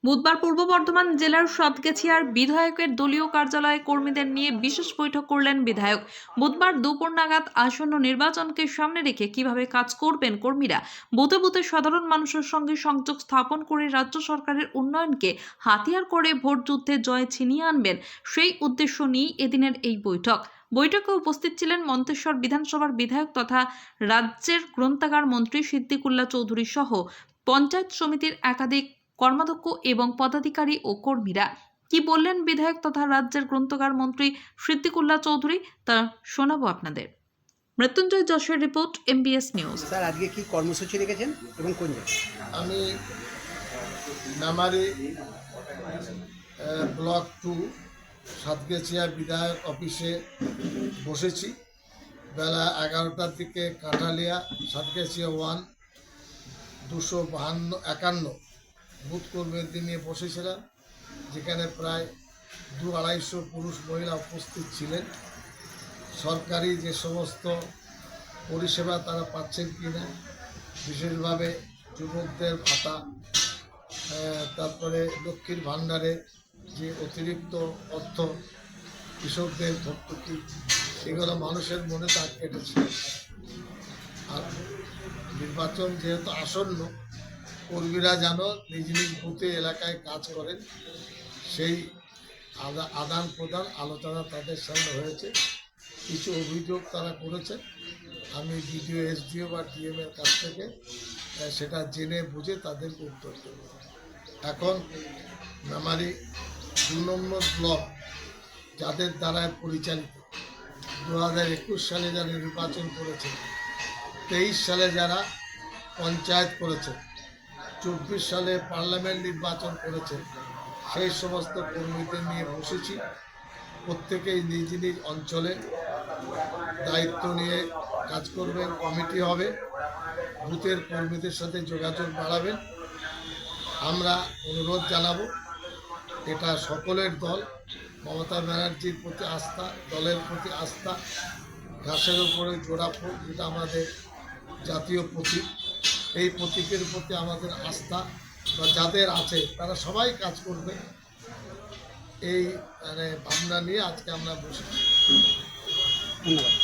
বুধবার পূর্ব বর্ধমান জেলার সাতগাছিয়ার বিধায়কের দলীয় কার্যালয়ে কর্মীদের নিয়ে বিশেষ বৈঠক করলেন বিধায়ক। বুধবার দুপুর নাগাদ আসন্ন নির্বাচনকে সামনে রেখে কিভাবে কাজ করবেন কর্মীরা, বুথে বুথে সাধারণ মানুষের সঙ্গে সংযোগ স্থাপন করে রাজ্য সরকারের উন্নয়নকে হাতিয়ার করে ভোট যুদ্ধে জয় ছিনিয়ে আনবেন, সেই উদ্দেশ্য নিয়েই এদিনের এই বৈঠক। বৈঠকে উপস্থিত ছিলেন মন্তেশ্বর বিধানসভার বিধায়ক তথা রাজ্যের গ্রন্থাগার মন্ত্রী সিদ্দিকুল্লাহ চৌধুরী সহ পঞ্চায়েত সমিতির একাধিক কর্মাধ্যক্ষ এবং পদাধিকারী ও কর্মীরা। কি বললেন বিধায়ক তথা রাজ্যের গ্রন্থাগার মন্ত্রী সিদ্দিকুল্লাহ চৌধুরী তা শোনাবো আপনাদের। মৃত্যুঞ্জয় যশের রিপোর্ট, MBS নিউজ। স্যার, আজকে কি কর্মসূচি রেখেছেন এবং কোন জায়গায়? আমি নামারি ব্লক 2 সাতগাছিয়া বিধায়ক অফিসে বসেছি। বেলা 11টার দিকে কাঠালিয়া সাতগাছিয়া 1 251 বুথ কর্মীদের নিয়ে বসেছিলাম, যেখানে প্রায় 200-250 পুরুষ মহিলা উপস্থিত ছিলেন। সরকারি যে সমস্ত পরিষেবা তারা পাচ্ছেন কিনা, বিশেষভাবে যুবকদের ভাতা, তারপরে লক্ষ্মীর ভাণ্ডারে যে অতিরিক্ত অর্থ, কৃষকদের ভর্তুকি, এগুলো মানুষের মনে দাগ কেটেছে। আর নির্বাচন যেহেতু আসন্ন, কর্মীরা যেন নিজ নিজ বুথে এলাকায় কাজ করেন, সেই আদান প্রদান আলোচনা তাদের সামনে হয়েছে। কিছু অভিযোগ তারা করেছে, আমি বিডিও, SDO বা DM এর কাছ থেকে সেটা জেনে বুঝে তাদেরকে উত্তর দেব। এখন নামারি 2 নম্বর ব্লক, যাদের দ্বারা পরিচালিত 2021 সালে যারা নির্বাচন করেছে, 23 সালে যারা পঞ্চায়েত করেছে, 24 সালে পার্লামেন্ট নির্বাচন করেছে, সেই সমস্ত কর্মীদের নিয়ে বসেছি। প্রত্যেকেই নিজ নিজ অঞ্চলে দায়িত্ব নিয়ে কাজ করবেন, কমিটি হবে, বুথের কর্মীদের সাথে যোগাযোগ বাড়াবেন। আমরা অনুরোধ জানাবো, এটা সকলের দল, মমতা ব্যানার্জির প্রতি আস্থা, দলের প্রতি আস্থা, ঘাসের উপরে জোড়া ফুল, যেটা আমাদের জাতীয় প্রতীক, এই প্রতীকের প্রতি আমাদের আস্থা বা যাদের আছে তারা সবাই কাজ করবে, এই ভাবনা নিয়ে আজকে আমরা বসে। ধন্যবাদ।